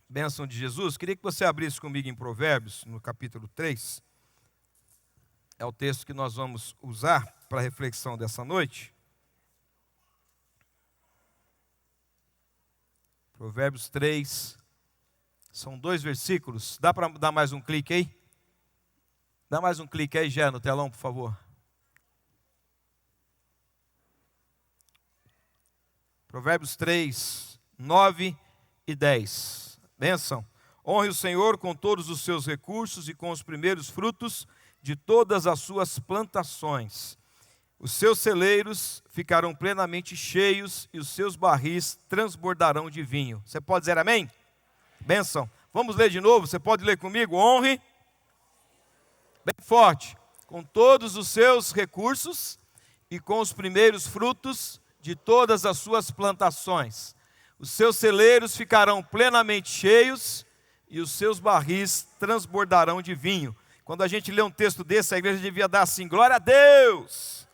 Bênção de Jesus. Queria que você abrisse comigo em Provérbios, no capítulo 3. É o texto que nós vamos usar para a reflexão dessa noite. Provérbios 3, são 2 versículos. Dá para dar mais um clique aí? Dá mais um clique aí, Gé, no telão, por favor. Provérbios 3, 9 e 10. Bênção. Honre o Senhor com todos os seus recursos e com os primeiros frutos de todas as suas plantações. Os seus celeiros ficarão plenamente cheios e os seus barris transbordarão de vinho. Você pode dizer amém? Bênção. Vamos ler de novo, você pode ler comigo? Honre, bem forte, com todos os seus recursos e com os primeiros frutos de todas as suas plantações. Os seus celeiros ficarão plenamente cheios e os seus barris transbordarão de vinho. Quando a gente lê um texto desse, a igreja devia dar assim, glória a Deus!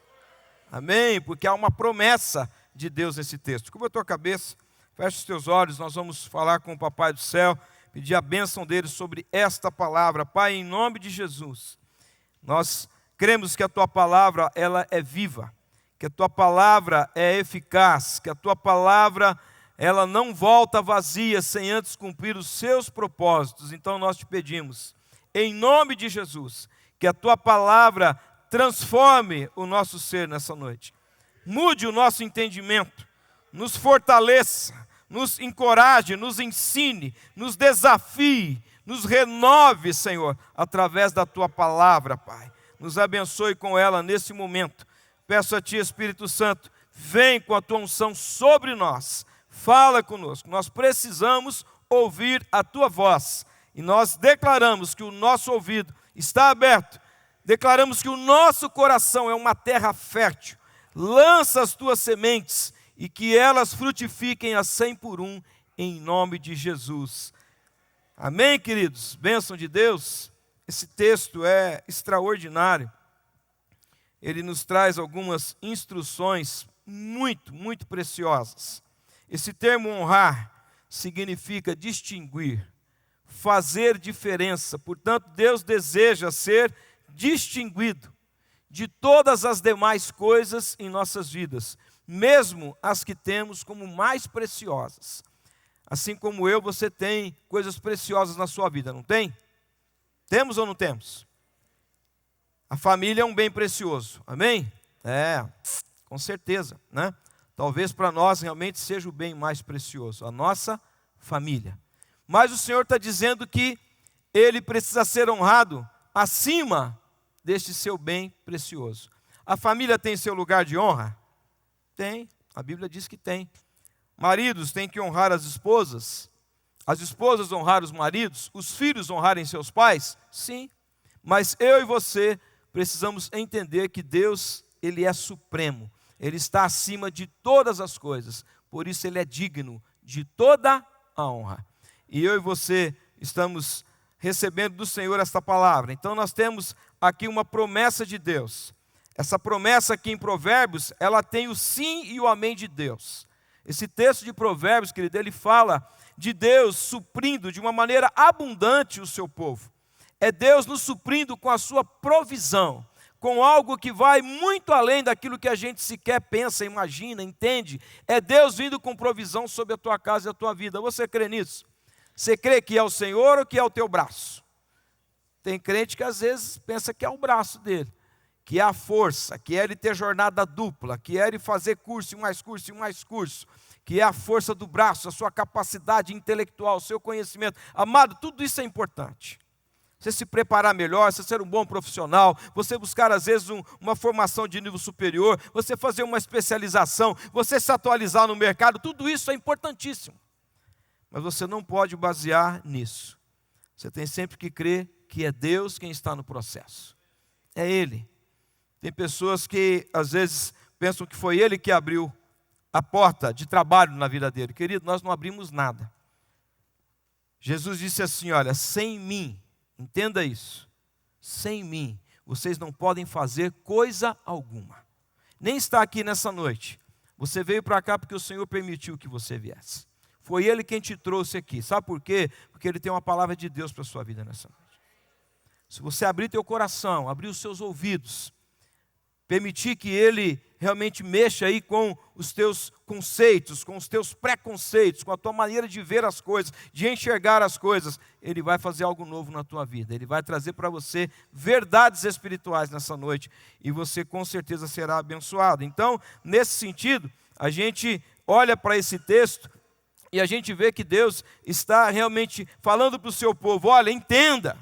Amém? Porque há uma promessa de Deus nesse texto. Curva a tua cabeça, fecha os teus olhos, nós vamos falar com o Papai do Céu, pedir a bênção dele sobre esta palavra. Pai, em nome de Jesus, nós cremos que a tua palavra ela é viva, que a tua palavra é eficaz, que a tua palavra ela não volta vazia sem antes cumprir os seus propósitos. Então nós te pedimos, em nome de Jesus, que a tua palavra transforme o nosso ser nessa noite. Mude o nosso entendimento, nos fortaleça, nos encoraje, nos ensine, nos desafie, nos renove, Senhor, através da tua palavra, Pai. Nos abençoe com ela nesse momento. Peço a ti, Espírito Santo, vem com a tua unção sobre nós. Fala conosco, nós precisamos ouvir a tua voz. E nós declaramos que o nosso ouvido está aberto. Declaramos que o nosso coração é uma terra fértil. Lança as tuas sementes e que elas frutifiquem a 100 por 1, em nome de Jesus. Amém, queridos? Bênção de Deus. Esse texto é extraordinário. Ele nos traz algumas instruções muito preciosas. Esse termo honrar significa distinguir, fazer diferença. Portanto, Deus deseja ser distinguido de todas as demais coisas em nossas vidas, mesmo as que temos como mais preciosas. Assim como eu, você tem coisas preciosas na sua vida, não tem? Temos ou não temos? A família é um bem precioso, amém? Com certeza, né? Talvez para nós realmente seja o bem mais precioso, a nossa família. Mas o Senhor está dizendo que Ele precisa ser honrado acima deste seu bem precioso. A família tem seu lugar de honra? Tem, a Bíblia diz que tem. Maridos têm que honrar as esposas esposas honrar os maridos, os filhos honrarem seus pais? Sim, mas eu e você precisamos entender que Deus, Ele é supremo. Ele está acima de todas as coisas, por isso Ele é digno de toda a honra. E eu e você estamos recebendo do Senhor esta palavra. Então nós temos aqui uma promessa de Deus. Essa promessa aqui em Provérbios, ela tem o sim e o amém de Deus. Esse texto de Provérbios, querido, ele fala de Deus suprindo de uma maneira abundante o seu povo. É Deus nos suprindo com a sua provisão, com algo que vai muito além daquilo que a gente sequer pensa, imagina, entende. É Deus vindo com provisão sobre a tua casa e a tua vida. Você crê nisso? Você crê que é o Senhor ou que é o teu braço? Tem crente que às vezes pensa que é o braço dele, que é a força, que é ele ter jornada dupla, que é ele fazer curso e mais curso e mais curso, que é a força do braço, a sua capacidade intelectual, o seu conhecimento. Amado, tudo isso é importante. Você se preparar melhor, você ser um bom profissional, você buscar às vezes uma formação de nível superior, você fazer uma especialização, você se atualizar no mercado, tudo isso é importantíssimo. Mas você não pode basear nisso. Você tem sempre que crer que é Deus quem está no processo. É Ele. Tem pessoas que às vezes pensam que foi Ele que abriu a porta de trabalho na vida dele. Querido, nós não abrimos nada. Jesus disse assim, olha, sem mim, entenda isso, sem mim, vocês não podem fazer coisa alguma. nem está aqui nessa noite. Você veio para cá porque o Senhor permitiu que você viesse. Foi Ele quem te trouxe aqui. Sabe por quê? Porque Ele tem uma palavra de Deus para a sua vida nessa noite. Se você abrir teu coração, abrir os seus ouvidos, permitir que Ele realmente mexa aí com os teus conceitos, com os teus preconceitos, com a tua maneira de ver as coisas, de enxergar as coisas, Ele vai fazer algo novo na tua vida. Ele vai trazer para você verdades espirituais nessa noite e você com certeza será abençoado. Então, nesse sentido, a gente olha para esse texto e a gente vê que Deus está realmente falando para o seu povo: olha, entenda,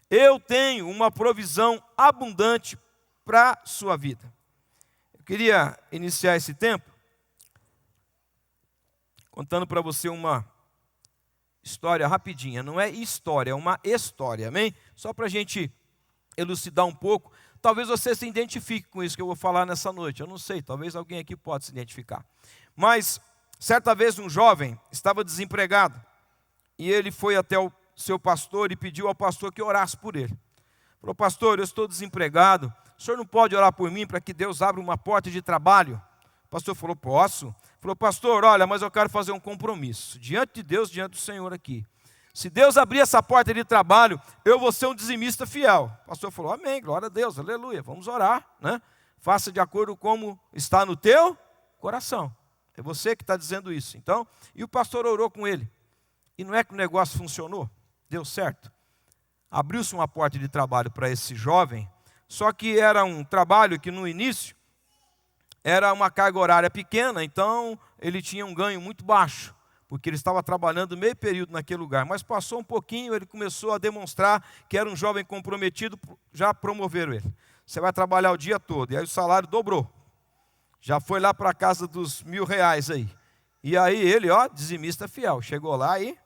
eu tenho uma provisão abundante para a sua vida. Eu queria iniciar esse tempo contando para você uma história rapidinha. Não é história, é uma história, amém? Só para a gente elucidar um pouco. Talvez você se identifique com isso que eu vou falar nessa noite. Eu não sei, talvez alguém aqui pode se identificar. Mas, certa vez um jovem estava desempregado e ele foi até o seu pastor e pediu ao pastor que orasse por ele. Falou: pastor, eu estou desempregado, o senhor não pode orar por mim para que Deus abra uma porta de trabalho? O pastor falou: posso. Falou: pastor, olha, mas eu quero fazer um compromisso, diante de Deus, diante do Senhor aqui. Se Deus abrir essa porta de trabalho, eu vou ser um dizimista fiel. O pastor falou: amém, glória a Deus, aleluia, vamos orar, né? Faça de acordo com como está no teu coração. É você que está dizendo isso. Então, e o pastor orou com ele. E não é que o negócio funcionou? Deu certo? Abriu-se uma porta de trabalho para esse jovem, só que era um trabalho que no início era uma carga horária pequena, então ele tinha um ganho muito baixo, porque ele estava trabalhando meio período naquele lugar. Mas passou um pouquinho, ele começou a demonstrar que era um jovem comprometido, já promoveram ele. Você vai trabalhar o dia todo, e aí o salário dobrou. Já foi lá para a casa dos R$1.000 aí. E aí ele, dizimista fiel, chegou lá e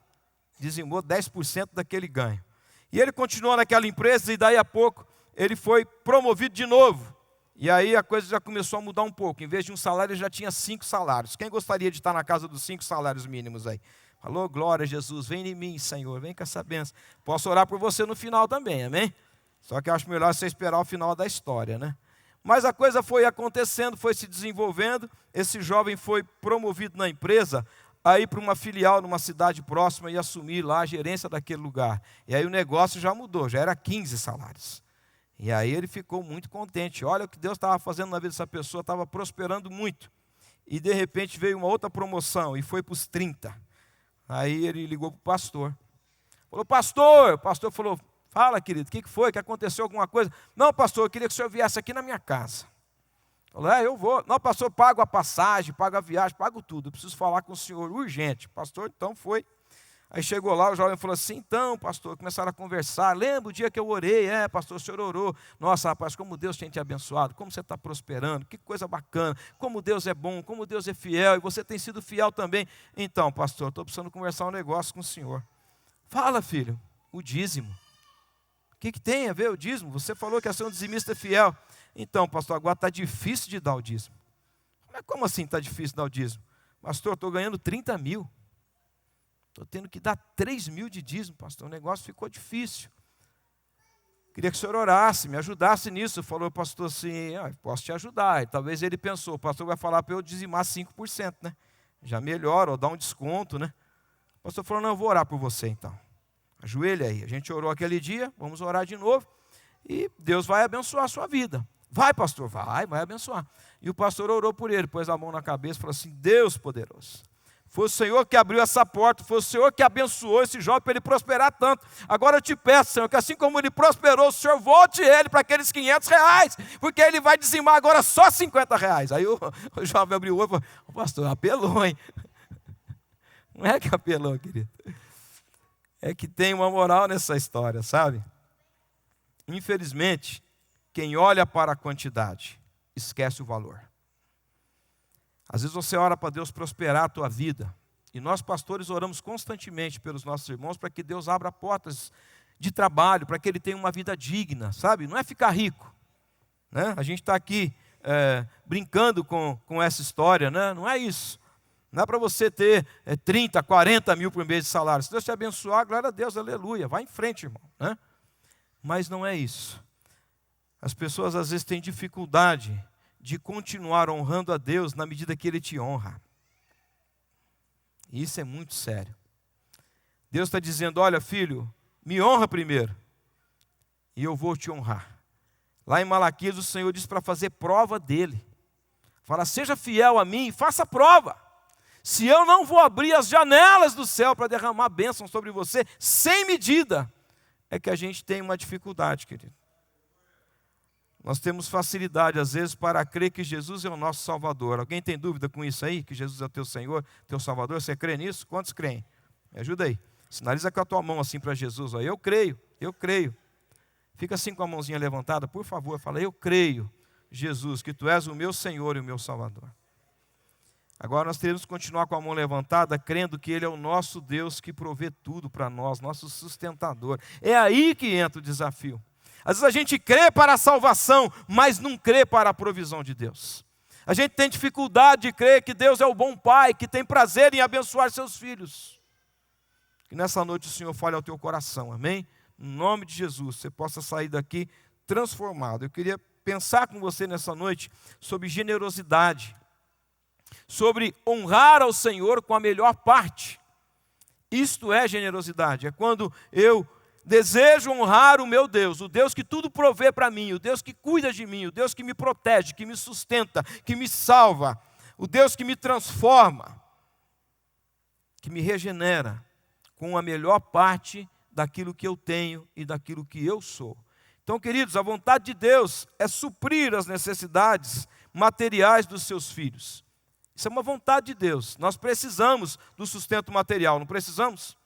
dizimou 10% daquele ganho. E ele continuou naquela empresa e daí a pouco ele foi promovido de novo. E aí a coisa já começou a mudar um pouco. Em vez de um salário, ele já tinha 5 salários. Quem gostaria de estar na casa dos 5 salários mínimos aí? Falou: glória a Jesus, vem em mim, Senhor, vem com essa bênção. Posso orar por você no final também, amém? Só que eu acho melhor você esperar o final da história, né? Mas a coisa foi acontecendo, foi se desenvolvendo. Esse jovem foi promovido na empresa a ir para uma filial numa cidade próxima e assumir lá a gerência daquele lugar. E aí o negócio já mudou, já era 15 salários. E aí ele ficou muito contente. Olha o que Deus estava fazendo na vida dessa pessoa, estava prosperando muito. E de repente veio uma outra promoção e foi para os 30. Aí ele ligou para o pastor. Falou: pastor, o pastor falou: fala, querido, o que foi? Que aconteceu alguma coisa? Não, pastor, eu queria que o senhor viesse aqui na minha casa. Falou: eu vou. Não, pastor, pago a passagem, pago a viagem, pago tudo. Eu preciso falar com o senhor urgente. Pastor, então foi. Aí chegou lá, o jovem falou assim: então, pastor, começaram a conversar. Lembra o dia que eu orei? Pastor, o senhor orou. Nossa, rapaz, como Deus tem te abençoado, como você está prosperando, que coisa bacana, como Deus é bom, como Deus é fiel, e você tem sido fiel também. Então, pastor, estou precisando conversar um negócio com o senhor. Fala, filho, o dízimo. O que tem a ver o dízimo? Você falou que ia ser um dizimista fiel. Então, pastor, agora está difícil de dar o dízimo. Mas como assim está difícil de dar o dízimo? Pastor, estou ganhando 30 mil. Estou tendo que dar 3 mil de dízimo, pastor. O negócio ficou difícil. Queria que o senhor orasse, me ajudasse nisso. Falou o pastor assim: posso te ajudar. E talvez ele pensou: o pastor vai falar para eu dizimar 5%, né? Já melhora, ou dar um desconto, né? O pastor falou: não, eu vou orar por você então. Ajoelha aí. A gente orou aquele dia, vamos orar de novo. E Deus vai abençoar a sua vida. Vai, pastor, vai abençoar. E o pastor orou por ele, pôs a mão na cabeça e falou assim: Deus poderoso, foi o Senhor que abriu essa porta, foi o Senhor que abençoou esse jovem para ele prosperar tanto. Agora eu te peço, Senhor, que assim como ele prosperou, o Senhor volte ele para aqueles R$500, porque ele vai dizimar agora só R$50. Aí o jovem abriu o olho e falou: pastor, apelou, hein? Não é que apelou, querido. É que tem uma moral nessa história, sabe? Infelizmente, quem olha para a quantidade, esquece o valor. Às vezes você ora para Deus prosperar a tua vida. E nós pastores oramos constantemente pelos nossos irmãos para que Deus abra portas de trabalho, para que ele tenha uma vida digna, sabe? Não é ficar rico, né? A gente está aqui brincando com essa história, né? Não é isso. Não é para você ter 30, 40 mil por mês de salário. Se Deus te abençoar, glória a Deus, aleluia. Vai em frente, irmão, né? Mas não é isso. As pessoas às vezes têm dificuldade de continuar honrando a Deus na medida que Ele te honra. E isso é muito sério. Deus está dizendo: olha, filho, me honra primeiro, e eu vou te honrar. Lá em Malaquias o Senhor diz para fazer prova dEle. Fala: seja fiel a mim e faça prova. Se eu não vou abrir as janelas do céu para derramar bênção sobre você, sem medida, é que a gente tem uma dificuldade, querido. Nós temos facilidade, às vezes, para crer que Jesus é o nosso Salvador. Alguém tem dúvida com isso aí? Que Jesus é o teu Senhor, teu Salvador? Você crê nisso? Quantos creem? Me ajuda aí. Sinaliza com a tua mão assim para Jesus. Ó. Eu creio, eu creio. Fica assim com a mãozinha levantada, por favor. Fala: eu creio, Jesus, que tu és o meu Senhor e o meu Salvador. Agora nós teremos que continuar com a mão levantada, crendo que Ele é o nosso Deus que provê tudo para nós, nosso sustentador. É aí que entra o desafio. Às vezes a gente crê para a salvação, mas não crê para a provisão de Deus. A gente tem dificuldade de crer que Deus é o bom Pai, que tem prazer em abençoar seus filhos. Que nessa noite o Senhor fale ao teu coração, amém? Em nome de Jesus, você possa sair daqui transformado. Eu queria pensar com você nessa noite sobre generosidade, sobre honrar ao Senhor com a melhor parte. Isto é generosidade, é quando eu desejo honrar o meu Deus, o Deus que tudo provê para mim, o Deus que cuida de mim, o Deus que me protege, que me sustenta, que me salva, o Deus que me transforma, que me regenera com a melhor parte daquilo que eu tenho e daquilo que eu sou. Então, queridos, a vontade de Deus é suprir as necessidades materiais dos seus filhos. Isso é uma vontade de Deus. Nós precisamos do sustento material, não precisamos?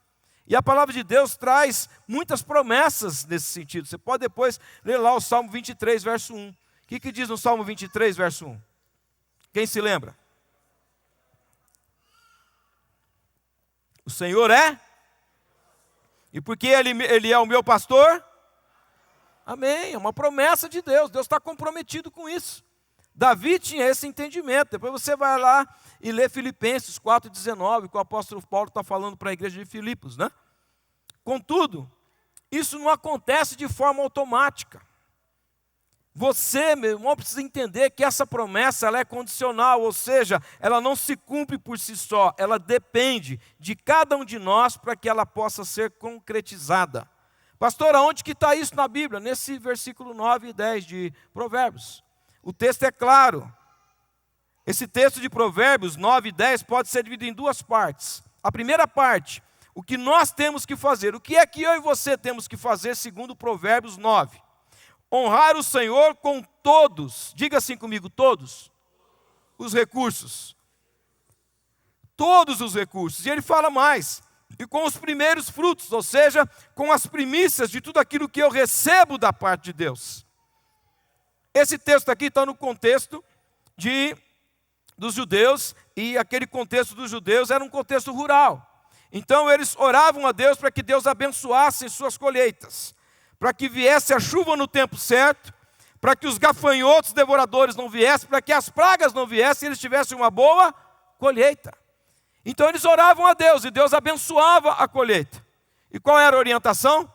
E a palavra de Deus traz muitas promessas nesse sentido. Você pode depois ler lá o Salmo 23, verso 1. O que diz no Salmo 23, verso 1? Quem se lembra? O Senhor é? E porque Ele é o meu pastor? Amém, é uma promessa de Deus. Deus está comprometido com isso. Davi tinha esse entendimento. Depois você vai lá e lê Filipenses 4,19, que o apóstolo Paulo está falando para a igreja de Filipos, né? Contudo, isso não acontece de forma automática. Você, meu irmão, precisa entender que essa promessa ela é condicional, ou seja, ela não se cumpre por si só, ela depende de cada um de nós para que ela possa ser concretizada. Pastor, aonde que está isso na Bíblia? Nesse versículo 9 e 10 de Provérbios. O texto é claro. Esse texto de Provérbios 9 e 10 pode ser dividido em duas partes. A primeira parte, o que nós temos que fazer. O que é que eu e você temos que fazer segundo Provérbios 9? Honrar o Senhor com todos, diga assim comigo, todos os recursos. Todos os recursos. E ele fala mais. E com os primeiros frutos, ou seja, com as primícias de tudo aquilo que eu recebo da parte de Deus. Esse texto aqui está no contexto dos judeus, e aquele contexto dos judeus era um contexto rural. Então eles oravam a Deus para que Deus abençoasse suas colheitas, para que viesse a chuva no tempo certo, para que os gafanhotos devoradores não viessem, para que as pragas não viessem e eles tivessem uma boa colheita. Então eles oravam a Deus e Deus abençoava a colheita. E qual era a orientação?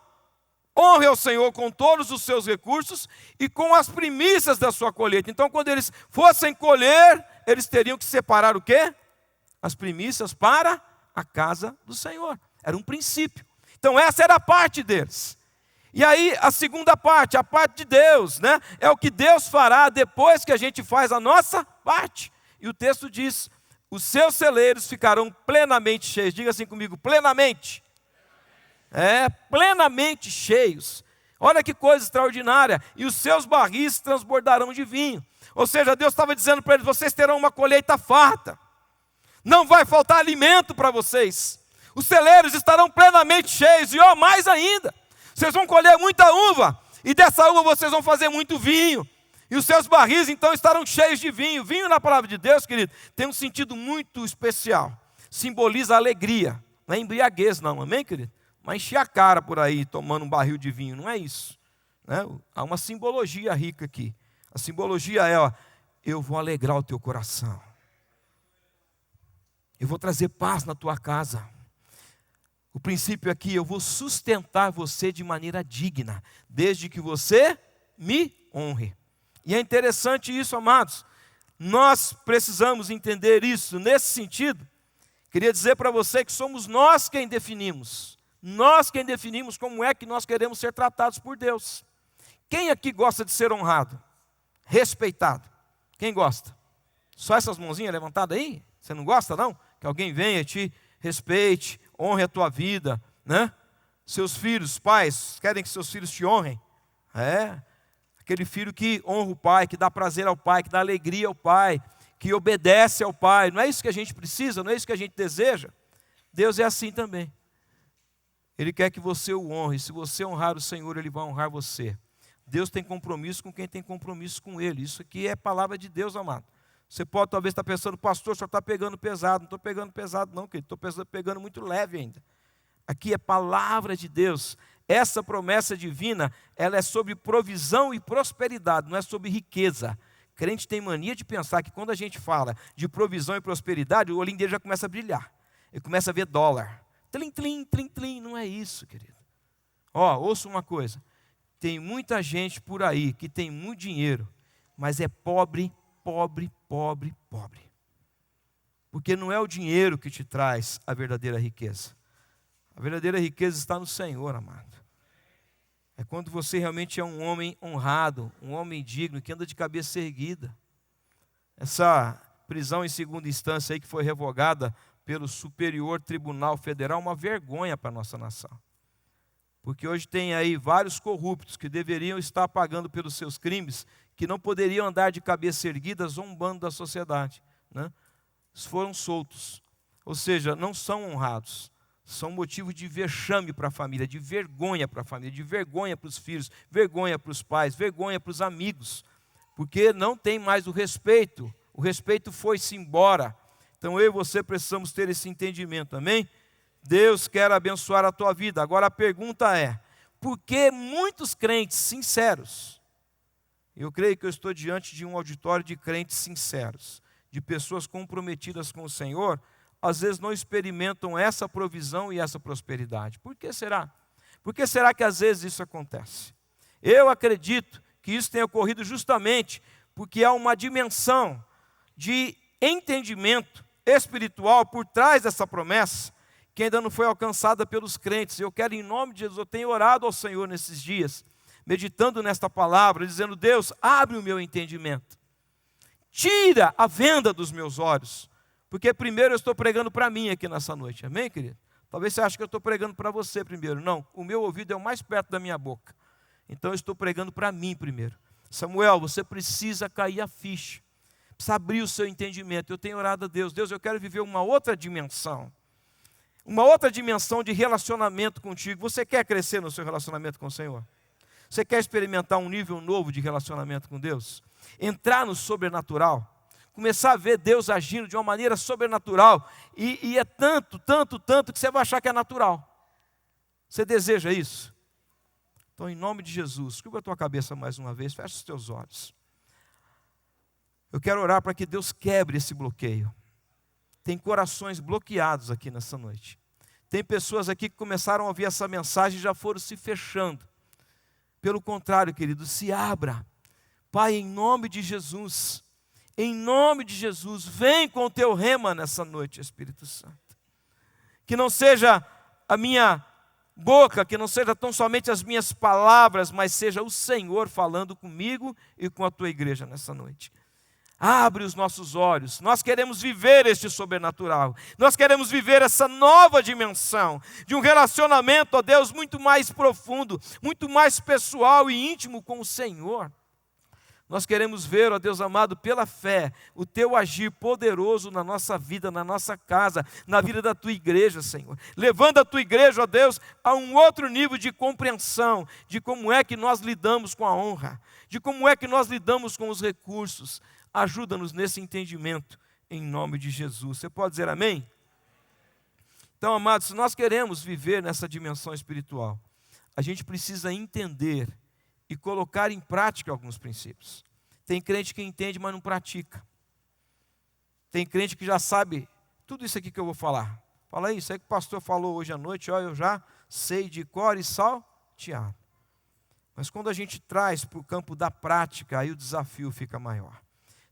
Honre ao Senhor com todos os seus recursos e com as primícias da sua colheita. Então quando eles fossem colher, eles teriam que separar o quê? As primícias para a casa do Senhor. Era um princípio. Então essa era a parte deles. E aí a segunda parte, a parte de Deus, né? É o que Deus fará depois que a gente faz a nossa parte. E o texto diz: os seus celeiros ficarão plenamente cheios. Diga assim comigo, plenamente. Plenamente cheios. Olha que coisa extraordinária. E os seus barris transbordarão de vinho. Ou seja, Deus estava dizendo para eles: vocês terão uma colheita farta. Não vai faltar alimento para vocês. Os celeiros estarão plenamente cheios. E mais ainda, vocês vão colher muita uva. E dessa uva vocês vão fazer muito vinho. E os seus barris então estarão cheios de vinho. Vinho na palavra de Deus, querido, tem um sentido muito especial. Simboliza alegria. Não é embriaguez não, amém, querido? Mas encher a cara por aí tomando um barril de vinho, não é isso. Né? Há uma simbologia rica aqui. A simbologia é, eu vou alegrar o teu coração. Eu vou trazer paz na tua casa. O princípio aqui, eu vou sustentar você de maneira digna, desde que você me honre. E é interessante isso, amados, Nós precisamos entender isso. Nesse sentido, queria dizer para você que somos nós quem definimos. Nós quem definimos como é que nós queremos ser tratados por Deus. Quem aqui gosta de ser honrado? Respeitado? Quem gosta? Só essas mãozinhas levantadas aí? Você não gosta não? Que alguém venha, te respeite, honre a tua vida, né? Seus filhos, pais, querem que seus filhos te honrem? Aquele filho que honra o pai, que dá prazer ao pai, que dá alegria ao pai, que obedece ao pai. Não é isso que a gente precisa, não é isso que a gente deseja? Deus é assim também. Ele quer que você o honre. Se você honrar o Senhor, Ele vai honrar você. Deus tem compromisso com quem tem compromisso com Ele. Isso aqui é palavra de Deus, amado. Você pode talvez estar pensando, pastor, o senhor está pegando pesado. Não estou pegando pesado não, querido. Estou pegando muito leve ainda. Aqui é palavra de Deus. Essa promessa divina, ela é sobre provisão e prosperidade, não é sobre riqueza. Crente tem mania de pensar que quando a gente fala de provisão e prosperidade, o olhinho dele já começa a brilhar. Ele começa a ver dólar. Tlim, tlim, tlim, tlim. Não é isso, querido. Ouça uma coisa. Tem muita gente por aí que tem muito dinheiro, mas é pobre, pobre, pobre, pobre. Porque não é o dinheiro que te traz a verdadeira riqueza. A verdadeira riqueza está no Senhor, amado. É quando você realmente é um homem honrado, um homem digno, que anda de cabeça erguida. Essa prisão em segunda instância aí que foi revogada pelo Superior Tribunal Federal, uma vergonha para a nossa nação. Porque hoje tem aí vários corruptos que deveriam estar pagando pelos seus crimes, que não poderiam andar de cabeça erguida zombando da sociedade, né? Foram soltos. Ou seja, não são honrados. São motivo de vexame para a família, de vergonha para a família, de vergonha para os filhos, vergonha para os pais, vergonha para os amigos, porque não tem mais o respeito foi-se embora. Então eu e você precisamos ter esse entendimento, amém? Deus quer abençoar a tua vida. Agora a pergunta é, por que muitos crentes sinceros, eu creio que eu estou diante de um auditório de crentes sinceros, de pessoas comprometidas com o Senhor, às vezes não experimentam essa provisão e essa prosperidade. Por que será? Por que será que às vezes isso acontece? Eu acredito que isso tenha ocorrido justamente porque há uma dimensão de entendimento espiritual por trás dessa promessa que ainda não foi alcançada pelos crentes. Eu quero, em nome de Jesus, eu tenho orado ao Senhor nesses dias, meditando nesta palavra, dizendo, Deus, abre o meu entendimento, tira a venda dos meus olhos, porque primeiro eu estou pregando para mim aqui nessa noite, amém, querido? Talvez você ache que eu estou pregando para você primeiro. Não, o meu ouvido é o mais perto da minha boca. Então eu estou pregando para mim primeiro. Samuel, você precisa cair a ficha, precisa abrir o seu entendimento. Eu tenho orado a Deus, Deus, eu quero viver uma outra dimensão de relacionamento contigo. Você quer crescer no seu relacionamento com o Senhor? Você quer experimentar um nível novo de relacionamento com Deus? Entrar no sobrenatural? Começar a ver Deus agindo de uma maneira sobrenatural, e é tanto que você vai achar que é natural. Você deseja isso? Então, em nome de Jesus, curva a tua cabeça mais uma vez, fecha os teus olhos. Eu quero orar para que Deus quebre esse bloqueio. Tem corações bloqueados aqui nessa noite. Tem pessoas aqui que começaram a ouvir essa mensagem e já foram se fechando. Pelo contrário, querido, se abra. Pai, em nome de Jesus, vem com o teu rema nessa noite, Espírito Santo. Que não seja a minha boca, que não seja tão somente as minhas palavras, mas seja o Senhor falando comigo e com a tua igreja nessa noite. Abre os nossos olhos, nós queremos viver este sobrenatural, nós queremos viver essa nova dimensão, de um relacionamento, ó Deus, muito mais profundo, muito mais pessoal e íntimo com o Senhor. Nós queremos ver, ó Deus amado, pela fé, o teu agir poderoso na nossa vida, na nossa casa, na vida da tua igreja, Senhor. Levando a tua igreja, ó Deus, a um outro nível de compreensão, de como é que nós lidamos com a honra, de como é que nós lidamos com os recursos. Ajuda-nos nesse entendimento, em nome de Jesus. Você pode dizer amém? Então, amados, se nós queremos viver nessa dimensão espiritual, a gente precisa entender e colocar em prática alguns princípios. Tem crente que entende, mas não pratica. Tem crente que já sabe tudo isso aqui que eu vou falar. Fala aí, isso aí que o pastor falou hoje à noite, ó, eu já sei de cor e salteado. Mas quando a gente traz para o campo da prática, aí o desafio fica maior.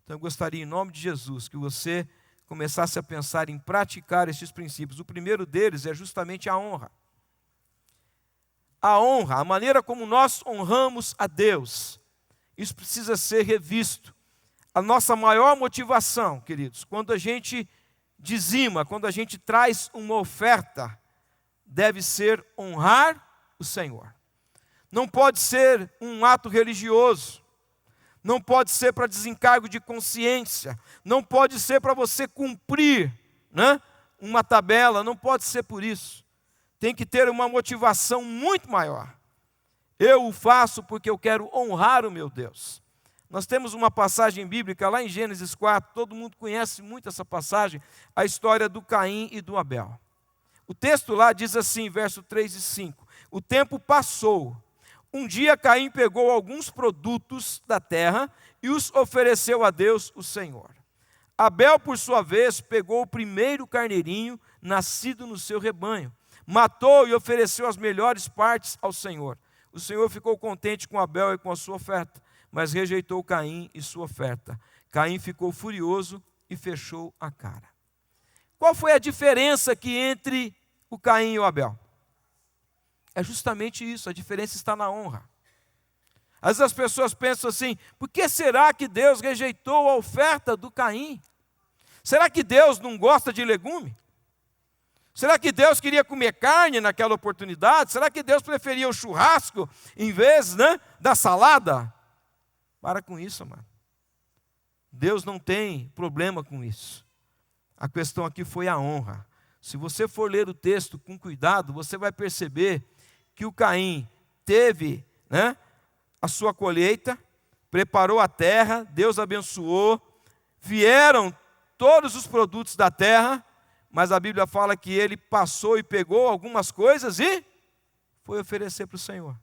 Então eu gostaria, em nome de Jesus, que você começasse a pensar em praticar estes princípios. O primeiro deles é justamente a honra. A honra, a maneira como nós honramos a Deus, isso precisa ser revisto. A nossa maior motivação, queridos, quando a gente dizima, quando a gente traz uma oferta, deve ser honrar o Senhor. Não pode ser um ato religioso, não pode ser para desencargo de consciência, não pode ser para você cumprir, né, uma tabela, não pode ser por isso. Tem que ter uma motivação muito maior. Eu o faço porque eu quero honrar o meu Deus. Nós temos uma passagem bíblica lá em Gênesis 4, todo mundo conhece muito essa passagem, a história do Caim e do Abel. O texto lá diz assim, verso 3 e 5, o tempo passou. Um dia Caim pegou alguns produtos da terra e os ofereceu a Deus, o Senhor. Abel, por sua vez, pegou o primeiro carneirinho nascido no seu rebanho, matou e ofereceu as melhores partes ao Senhor. O Senhor ficou contente com Abel e com a sua oferta, mas rejeitou Caim e sua oferta. Caim ficou furioso e fechou a cara. Qual foi a diferença aqui entre o Caim e o Abel? É justamente isso, a diferença está na honra. Às vezes as pessoas pensam assim, por que será que Deus rejeitou a oferta do Caim? Será que Deus não gosta de legume? Será que Deus queria comer carne naquela oportunidade? Será que Deus preferia o churrasco em vez, da salada? Para com isso, amado. Deus não tem problema com isso. A questão aqui foi a honra. Se você for ler o texto com cuidado, você vai perceber que o Caim teve, a sua colheita, preparou a terra, Deus abençoou, vieram todos os produtos da terra, mas a Bíblia fala que ele passou e pegou algumas coisas e foi oferecer para o Senhor.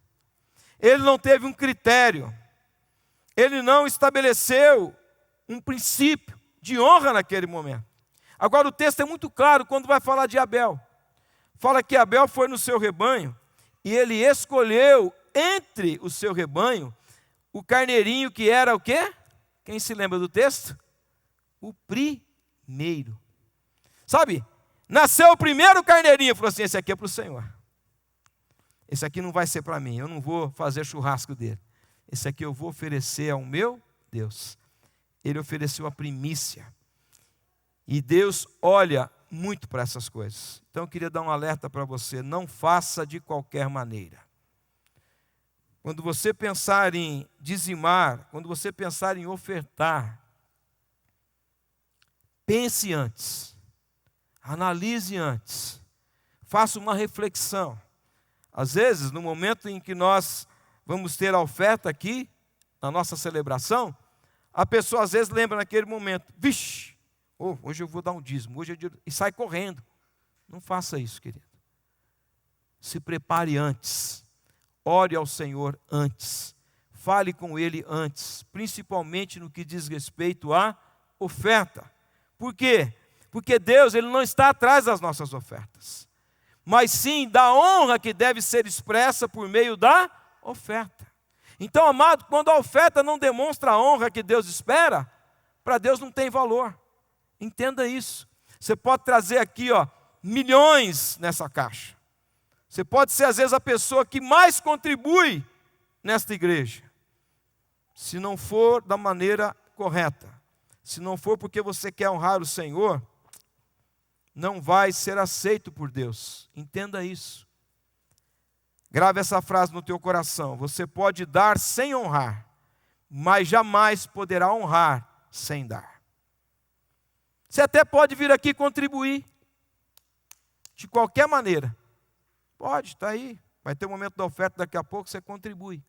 Ele não teve um critério, ele não estabeleceu um princípio de honra naquele momento. Agora o texto é muito claro quando vai falar de Abel. Fala que Abel foi no seu rebanho e ele escolheu entre o seu rebanho o carneirinho que era o quê? Quem se lembra do texto? O primeiro. Sabe, nasceu o primeiro carneirinho, falou assim, esse aqui é para o Senhor. Esse aqui não vai ser para mim, eu não vou fazer churrasco dele. Esse aqui eu vou oferecer ao meu Deus. Ele ofereceu a primícia. E Deus olha muito para essas coisas. Então eu queria dar um alerta para você, não faça de qualquer maneira. Quando você pensar em dizimar, quando você pensar em ofertar, pense antes. Analise antes, faça uma reflexão. Às vezes, no momento em que nós vamos ter a oferta aqui, na nossa celebração, a pessoa às vezes lembra naquele momento, vixe, hoje eu vou dar um dízimo, hoje é dia... e sai correndo. Não faça isso, querido. Se prepare antes, ore ao Senhor antes, fale com Ele antes, principalmente no que diz respeito à oferta. Por quê? Porque Deus, Ele não está atrás das nossas ofertas, mas sim da honra que deve ser expressa por meio da oferta. Então, amado, quando a oferta não demonstra a honra que Deus espera, para Deus não tem valor. Entenda isso. Você pode trazer aqui, milhões nessa caixa. Você pode ser, às vezes, a pessoa que mais contribui nesta igreja. Se não for da maneira correta, se não for porque você quer honrar o Senhor, não vai ser aceito por Deus. Entenda isso. Grave essa frase no teu coração. Você pode dar sem honrar, mas jamais poderá honrar sem dar. Você até pode vir aqui contribuir, de qualquer maneira. Pode, está aí. Vai ter um momento da oferta daqui a pouco, você contribui.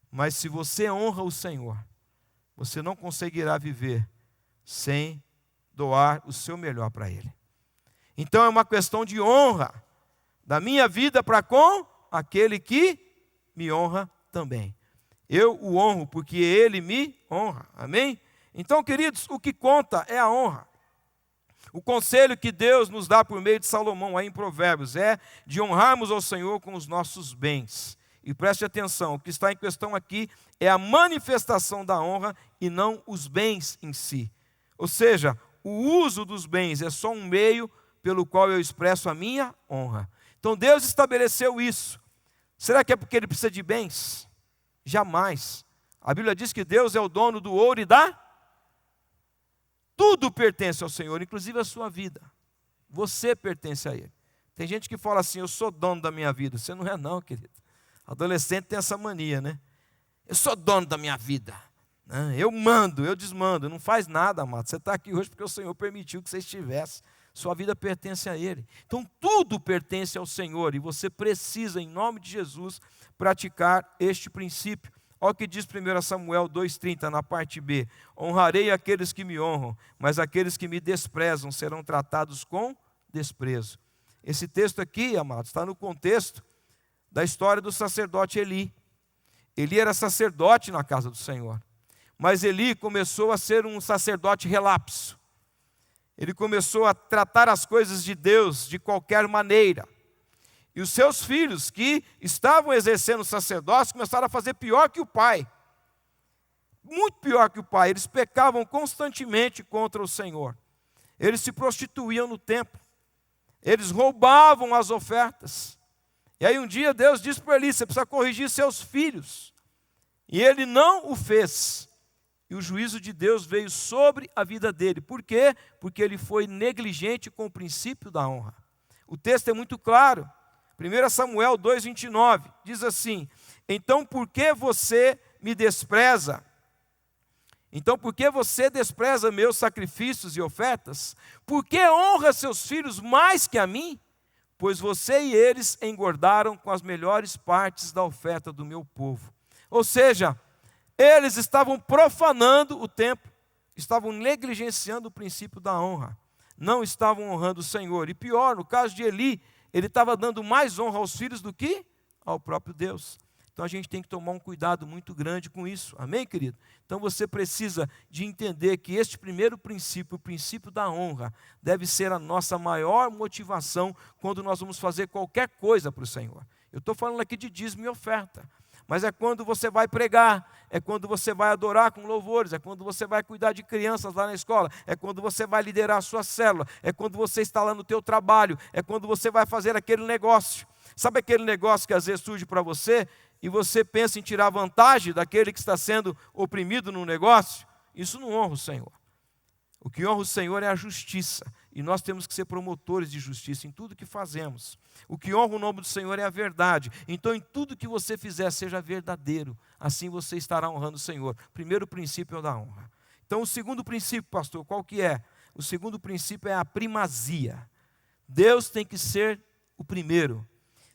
Mas se você honra o Senhor, você não conseguirá viver sem doar o seu melhor para Ele. Então é uma questão de honra da minha vida para com aquele que me honra também. Eu o honro porque Ele me honra. Amém? Então, queridos, o que conta é a honra. O conselho que Deus nos dá por meio de Salomão aí em Provérbios é de honrarmos ao Senhor com os nossos bens. E preste atenção, o que está em questão aqui é a manifestação da honra e não os bens em si. Ou seja, o uso dos bens é só um meio pelo qual eu expresso a minha honra. Então Deus estabeleceu isso. Será que é porque Ele precisa de bens? Jamais. A Bíblia diz que Deus é o dono do ouro e da... Tudo pertence ao Senhor, inclusive a sua vida. Você pertence a Ele. Tem gente que fala assim, eu sou dono da minha vida. Você não é não, querido. Adolescente tem essa mania, né? Eu sou dono da minha vida. Eu mando, eu desmando. Não faz nada, amado. Você está aqui hoje porque o Senhor permitiu que você estivesse. Sua vida pertence a Ele. Então tudo pertence ao Senhor. E você precisa, em nome de Jesus, praticar este princípio. Olha o que diz 1 Samuel 2,30 na parte B. Honrarei aqueles que me honram, mas aqueles que me desprezam serão tratados com desprezo. Esse texto aqui, amados, está no contexto da história do sacerdote Eli. Eli era sacerdote na casa do Senhor. Mas Eli começou a ser um sacerdote relapso. Ele começou a tratar as coisas de Deus de qualquer maneira. E os seus filhos, que estavam exercendo o sacerdócio, começaram a fazer pior que o pai. Muito pior que o pai. Eles pecavam constantemente contra o Senhor. Eles se prostituíam no templo. Eles roubavam as ofertas. E aí um dia Deus disse para Eli, você precisa corrigir seus filhos. E ele não o fez. E o juízo de Deus veio sobre a vida dele. Por quê? Porque ele foi negligente com o princípio da honra. O texto é muito claro. 1 Samuel 2,29 diz assim, então por que você me despreza? Então por que você despreza meus sacrifícios e ofertas? Por que honra seus filhos mais que a mim? Pois você e eles engordaram com as melhores partes da oferta do meu povo. Ou seja, eles estavam profanando o templo, estavam negligenciando o princípio da honra, não estavam honrando o Senhor. E pior, no caso de Eli, ele estava dando mais honra aos filhos do que ao próprio Deus. Então a gente tem que tomar um cuidado muito grande com isso. Amém, querido? Então você precisa de entender que este primeiro princípio, o princípio da honra, deve ser a nossa maior motivação quando nós vamos fazer qualquer coisa para o Senhor. Eu estou falando aqui de dízimo e oferta. Mas é quando você vai pregar, é quando você vai adorar com louvores, é quando você vai cuidar de crianças lá na escola, é quando você vai liderar a sua célula, é quando você está lá no teu trabalho, é quando você vai fazer aquele negócio. Sabe aquele negócio que às vezes surge para você e você pensa em tirar vantagem daquele que está sendo oprimido no negócio? Isso não honra o Senhor. O que honra o Senhor é a justiça. E nós temos que ser promotores de justiça em tudo que fazemos. O que honra o nome do Senhor é a verdade. Então, em tudo que você fizer, seja verdadeiro. Assim você estará honrando o Senhor. Primeiro princípio é o da honra. Então, o segundo princípio, pastor, qual que é? O segundo princípio é a primazia. Deus tem que ser o primeiro.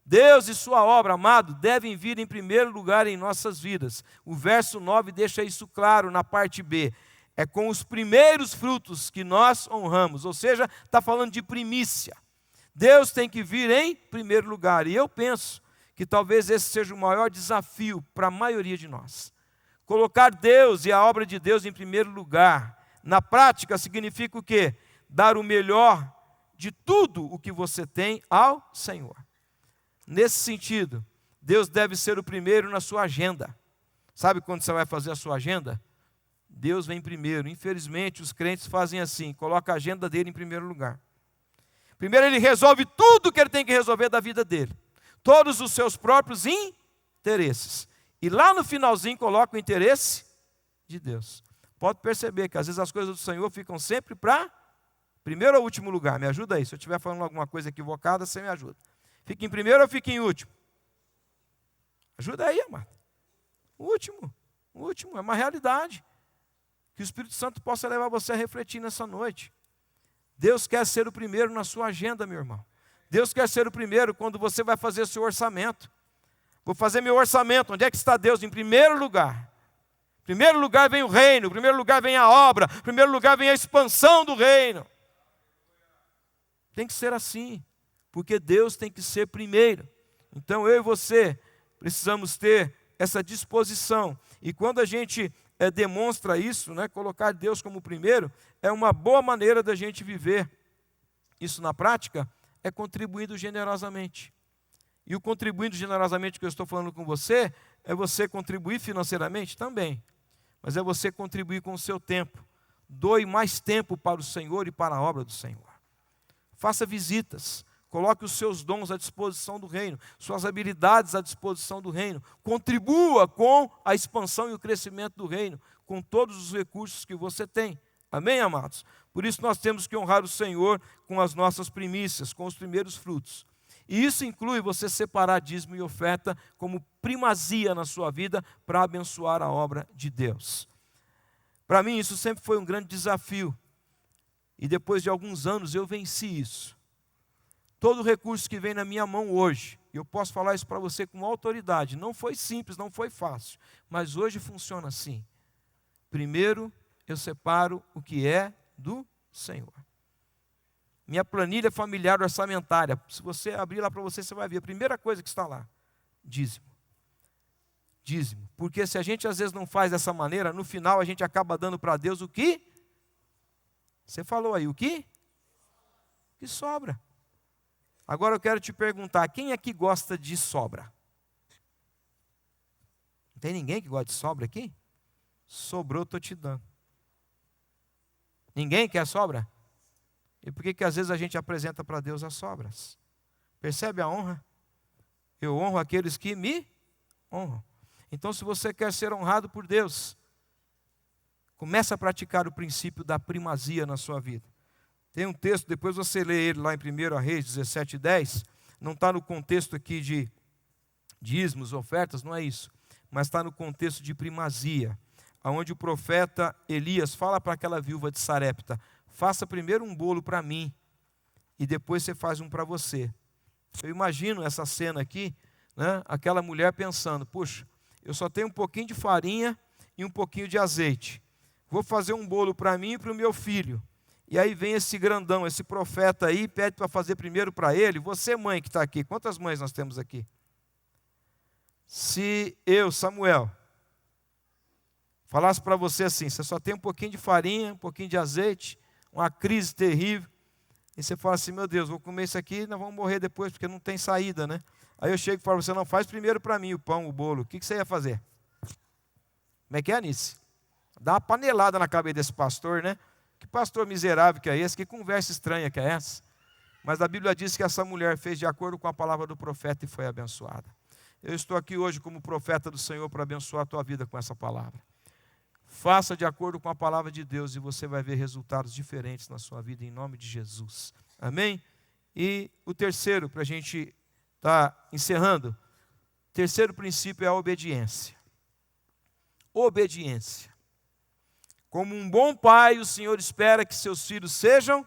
Deus e sua obra, amado, devem vir em primeiro lugar em nossas vidas. O verso 9 deixa isso claro na parte B. É com os primeiros frutos que nós honramos, ou seja, está falando de primícia. Deus tem que vir em primeiro lugar, e eu penso que talvez esse seja o maior desafio para a maioria de nós. Colocar Deus e a obra de Deus em primeiro lugar, na prática significa o quê? Dar o melhor de tudo o que você tem ao Senhor. Nesse sentido, Deus deve ser o primeiro na sua agenda. Sabe quando você vai fazer a sua agenda? Deus vem primeiro. Infelizmente, os crentes fazem assim, coloca a agenda dele em primeiro lugar. Primeiro ele resolve tudo que ele tem que resolver da vida dele. Todos os seus próprios interesses. E lá no finalzinho coloca o interesse de Deus. Pode perceber que às vezes as coisas do Senhor ficam sempre para primeiro ou último lugar. Me ajuda aí. Se eu estiver falando alguma coisa equivocada, você me ajuda. Fica em primeiro ou fica em último? Ajuda aí, amado. O último é uma realidade. Que o Espírito Santo possa levar você a refletir nessa noite. Deus quer ser o primeiro na sua agenda, meu irmão. Deus quer ser o primeiro quando você vai fazer o seu orçamento. Vou fazer meu orçamento. Onde é que está Deus? Em primeiro lugar. Em primeiro lugar vem o reino. Em primeiro lugar vem a obra. Em primeiro lugar vem a expansão do reino. Tem que ser assim. Porque Deus tem que ser primeiro. Então eu e você precisamos ter essa disposição. E quando a gente demonstra isso, né, colocar Deus como primeiro, é uma boa maneira da gente viver isso na prática, é contribuindo generosamente. E o contribuindo generosamente que eu estou falando com você, é você contribuir financeiramente também. mas é você contribuir com o seu tempo. Doe mais tempo para o Senhor e para a obra do Senhor. Faça visitas, coloque os seus dons à disposição do reino, suas habilidades à disposição do reino. Contribua com a expansão e o crescimento do reino, com todos os recursos que você tem. Amém, amados? Por isso nós temos que honrar o Senhor com as nossas primícias, com os primeiros frutos. E isso inclui você separar dízimo e oferta como primazia na sua vida para abençoar a obra de Deus. Para mim isso sempre foi um grande desafio. E depois de alguns anos eu venci isso. Todo recurso que vem na minha mão hoje, e eu posso falar isso para você com autoridade, não foi simples, não foi fácil, mas hoje funciona assim. Primeiro eu separo o que é do Senhor. Minha planilha familiar orçamentária, se você abrir lá para você, você vai ver, a primeira coisa que está lá, dízimo. Dízimo, porque se a gente às vezes não faz dessa maneira, no final a gente acaba dando para Deus o que? Você falou aí, o que? O que sobra. Agora eu quero te perguntar, quem aqui gosta de sobra? Não tem ninguém que gosta de sobra aqui? Sobrou, estou te dando. Ninguém quer sobra? E por que às vezes a gente apresenta para Deus as sobras? Percebe a honra? Eu honro aqueles que me honram. Então, se você quer ser honrado por Deus, comece a praticar o princípio da primazia na sua vida. Tem um texto, depois você lê ele lá em 1 Reis 17:10, não está no contexto aqui de dízimos, ofertas, não é isso, mas está no contexto de primazia, onde o profeta Elias fala para aquela viúva de Sarepta, faça primeiro um bolo para mim, e depois você faz um para você. Eu imagino essa cena aqui, né, aquela mulher pensando, puxa, eu só tenho um pouquinho de farinha e um pouquinho de azeite, vou fazer um bolo para mim e para o meu filho. E aí vem esse grandão, esse profeta aí, pede para fazer primeiro para ele. Você, mãe que está aqui, quantas mães nós temos aqui? Se eu, Samuel, falasse para você assim, você só tem um pouquinho de farinha, um pouquinho de azeite, uma crise terrível, e você fala assim, meu Deus, vou comer isso aqui e nós vamos morrer depois, porque não tem saída, né? Aí eu chego e falo, você não faz primeiro para mim o pão, o bolo, o que você ia fazer? Como é que é, Anice? Dá uma panelada na cabeça desse pastor, né? Que pastor miserável que é esse? Que conversa estranha que é essa? Mas a Bíblia diz que essa mulher fez de acordo com a palavra do profeta e foi abençoada. Eu estou aqui hoje como profeta do Senhor para abençoar a tua vida com essa palavra. Faça de acordo com a palavra de Deus e você vai ver resultados diferentes na sua vida em nome de Jesus. Amém? E o terceiro, para a gente estar encerrando, o terceiro princípio é a obediência. Obediência. Como um bom pai, o Senhor espera que seus filhos sejam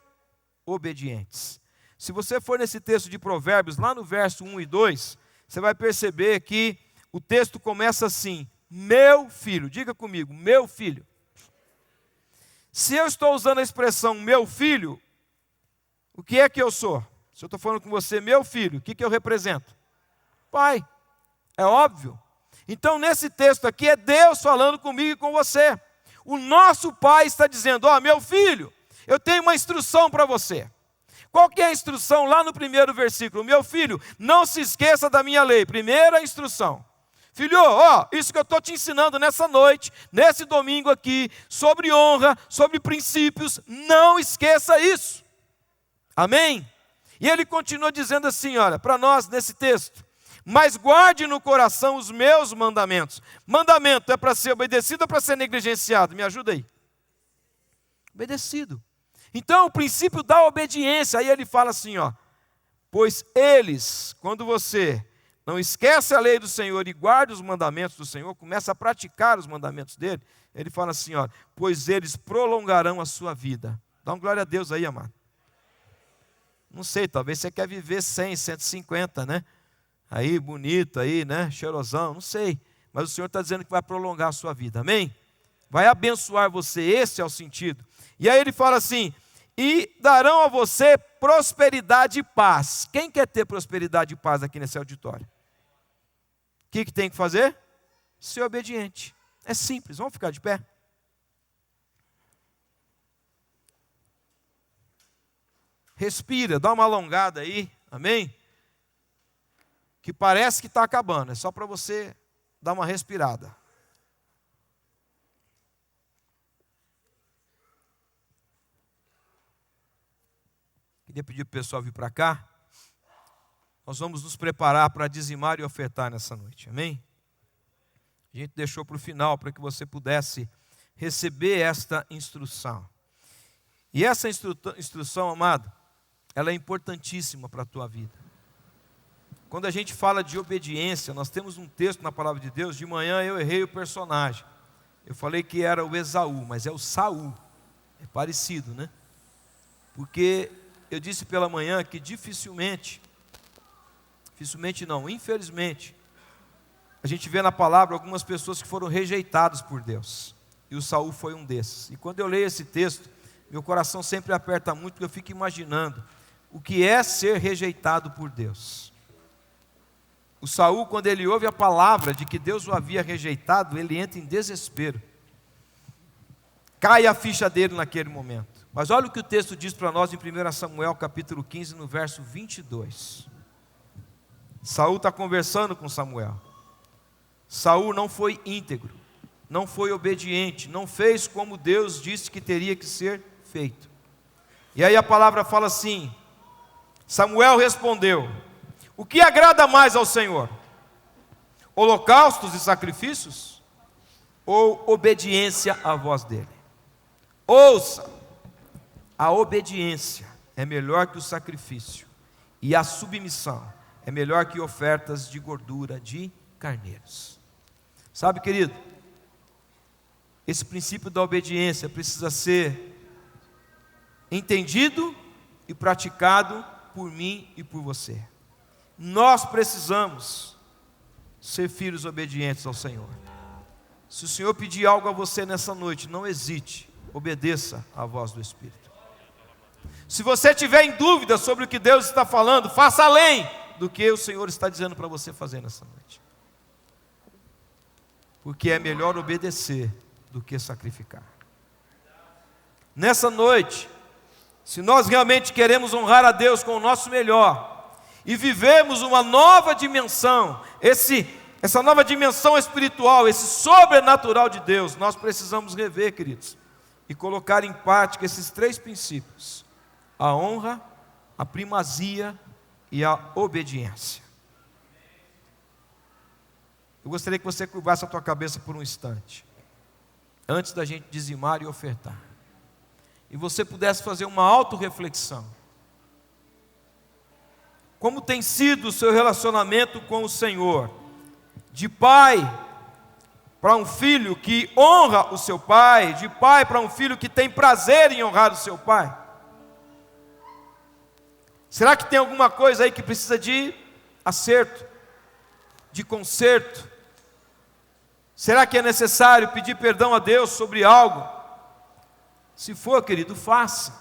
obedientes. Se você for nesse texto de Provérbios, lá no verso 1 e 2, você vai perceber que o texto começa assim, meu filho, diga comigo, meu filho. Se eu estou usando a expressão meu filho, o que é que eu sou? Se eu estou falando com você, meu filho, o que eu represento? Pai, é óbvio. Então nesse texto aqui é Deus falando comigo e com você. O nosso pai está dizendo, ó, meu filho, eu tenho uma instrução para você. Qual que é a instrução lá no primeiro versículo? Meu filho, não se esqueça da minha lei. Primeira instrução. Filho, ó, isso que eu estou te ensinando nessa noite, nesse domingo aqui, sobre honra, sobre princípios, não esqueça isso. Amém? E ele continua dizendo assim, olha, para nós nesse texto, mas guarde no coração os meus mandamentos. Mandamento é para ser obedecido ou para ser negligenciado? Me ajuda aí. Obedecido. Então, o princípio da obediência, aí ele fala assim, ó, pois eles, quando você não esquece a lei do Senhor e guarda os mandamentos do Senhor, começa a praticar os mandamentos dele, ele fala assim, ó, pois eles prolongarão a sua vida. Dá uma glória a Deus aí, amado. Não sei, talvez você quer viver 100, 150, né? Aí, bonito, aí, né? Cheirosão, não sei. Mas o Senhor está dizendo que vai prolongar a sua vida, amém? Vai abençoar você, esse é o sentido. E aí ele fala assim, e darão a você prosperidade e paz. Quem quer ter prosperidade e paz aqui nesse auditório? O que tem que fazer? Ser obediente. É simples, vamos ficar de pé? Respira, dá uma alongada aí, amém? Que parece que está acabando, é só para você dar uma respirada. Queria pedir para o pessoal vir para cá. Nós vamos nos preparar para dizimar e ofertar nessa noite, amém? A gente deixou para o final para que você pudesse receber esta instrução. E essa instrução, amado, ela é importantíssima para a tua vida. Quando a gente fala de obediência, nós temos um texto na palavra de Deus. De manhã eu errei o personagem. Eu falei que era o Esaú, mas é o Saul. É parecido, né? Porque eu disse pela manhã que infelizmente, a gente vê na palavra algumas pessoas que foram rejeitadas por Deus. E o Saul foi um desses. E quando eu leio esse texto, meu coração sempre aperta muito, porque eu fico imaginando o que é ser rejeitado por Deus. O Saul, quando ele ouve a palavra de que Deus o havia rejeitado, ele entra em desespero. Cai a ficha dele naquele momento. Mas olha o que o texto diz para nós em 1 Samuel capítulo 15, no verso 22. Saul está conversando com Samuel. Saul não foi íntegro, não foi obediente, não fez como Deus disse que teria que ser feito. E aí a palavra fala assim: Samuel respondeu: o que agrada mais ao Senhor? Holocaustos e sacrifícios? Ou obediência à voz dele? Ouça, a obediência é melhor que o sacrifício, e a submissão é melhor que ofertas de gordura de carneiros. Sabe, querido, esse princípio da obediência precisa ser entendido e praticado por mim e por você. Nós precisamos ser filhos obedientes ao Senhor. Se o Senhor pedir algo a você nessa noite, não hesite, obedeça à voz do Espírito. Se você tiver em dúvida sobre o que Deus está falando, faça além do que o Senhor está dizendo para você fazer nessa noite. Porque é melhor obedecer do que sacrificar. Nessa noite, se nós realmente queremos honrar a Deus com o nosso melhor e vivemos uma nova dimensão, essa nova dimensão espiritual, esse sobrenatural de Deus, nós precisamos rever, queridos, e colocar em prática esses 3 princípios: a honra, a primazia e a obediência. Eu gostaria que você curvasse a tua cabeça por um instante, antes da gente dizimar e ofertar, e você pudesse fazer uma autorreflexão. Como tem sido o seu relacionamento com o Senhor? De pai para um filho que honra o seu pai, de pai para um filho que tem prazer em honrar o seu pai? Será que tem alguma coisa aí que precisa de acerto, de conserto? Será que é necessário pedir perdão a Deus sobre algo? Se for, querido, faça.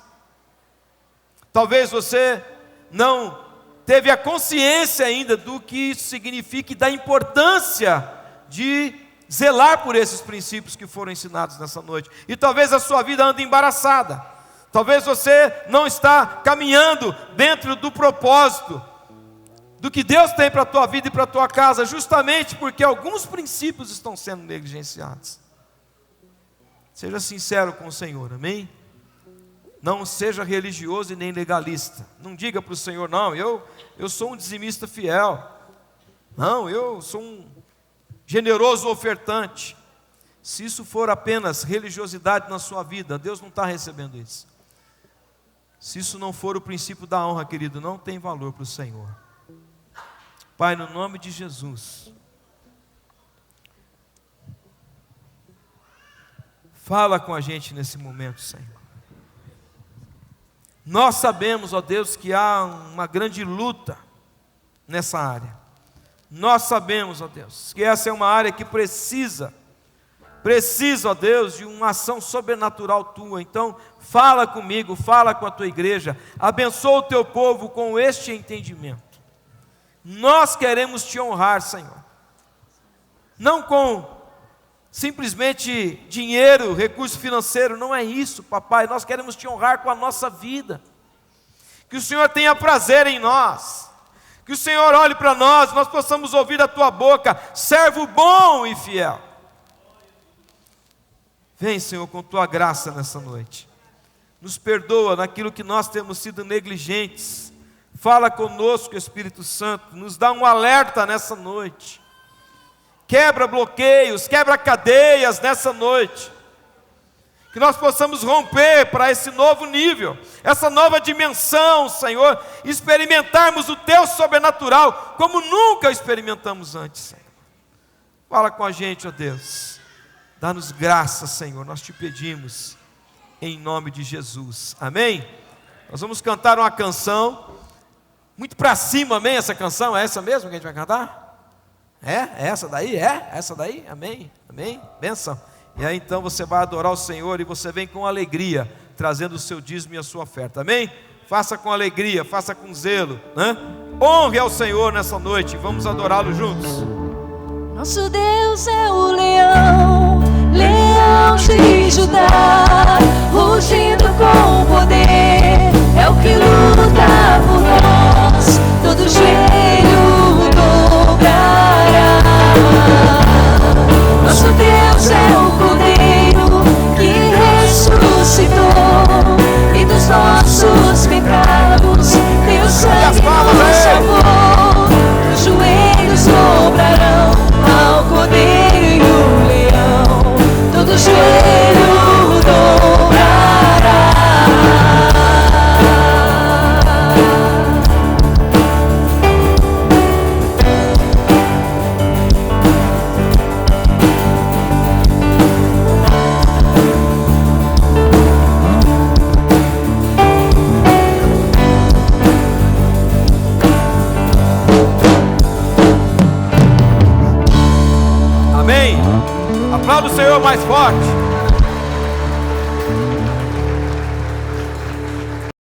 Talvez você não teve a consciência ainda do que isso significa e da importância de zelar por esses princípios que foram ensinados nessa noite. E talvez a sua vida ande embaraçada. Talvez você não está caminhando dentro do propósito do que Deus tem para a tua vida e para a tua casa, justamente porque alguns princípios estão sendo negligenciados. Seja sincero com o Senhor, amém? Não seja religioso e nem legalista. Não diga para o Senhor: não, eu sou um dizimista fiel. Não, eu sou um generoso ofertante. Se isso for apenas religiosidade na sua vida, Deus não está recebendo isso. Se isso não for o princípio da honra, querido, não tem valor para o Senhor. Pai, no nome de Jesus, fala com a gente nesse momento, Senhor. Nós sabemos, ó Deus, que há uma grande luta nessa área. Nós sabemos, ó Deus, que essa é uma área que precisa, ó Deus, de uma ação sobrenatural tua. Então, fala comigo, fala com a tua igreja, abençoa o teu povo com este entendimento. Nós queremos te honrar, Senhor, não com simplesmente dinheiro, recurso financeiro, não é isso, papai. Nós queremos te honrar com a nossa vida. Que o Senhor tenha prazer em nós, que o Senhor olhe para nós possamos ouvir da tua boca: servo bom e fiel. Vem, Senhor, com tua graça nessa noite. nos perdoa naquilo que nós temos sido negligentes. Fala conosco, Espírito Santo, nos dá um alerta nessa noite. Quebra bloqueios, quebra cadeias nessa noite. Que nós possamos romper para esse novo nível, essa nova dimensão, Senhor, experimentarmos o Teu sobrenatural como nunca experimentamos antes, Senhor. Fala com a gente, ó Deus. Dá-nos graça, Senhor, nós te pedimos, em nome de Jesus. Amém? Nós vamos cantar uma canção, muito para cima, amém? Essa canção, é essa mesmo que a gente vai cantar? É essa daí? É essa daí? Amém? Amém? Benção. E aí então você vai adorar o Senhor e você vem com alegria, trazendo o seu dízimo e a sua oferta, amém? Faça com alegria, faça com zelo, né? Honre ao Senhor nessa noite, vamos adorá-lo juntos. Nosso Deus é o leão, leão de Judá, rugindo com poder, é o que luta por nós, todo joelho dobrará. Nosso Deus é o Cordeiro que ressuscitou, e dos nossos pecados Deus sangue nos salvou. Os joelhos dobrarão ao Cordeiro e o leão, todo joelho dobrará. Aplauda o Senhor mais forte.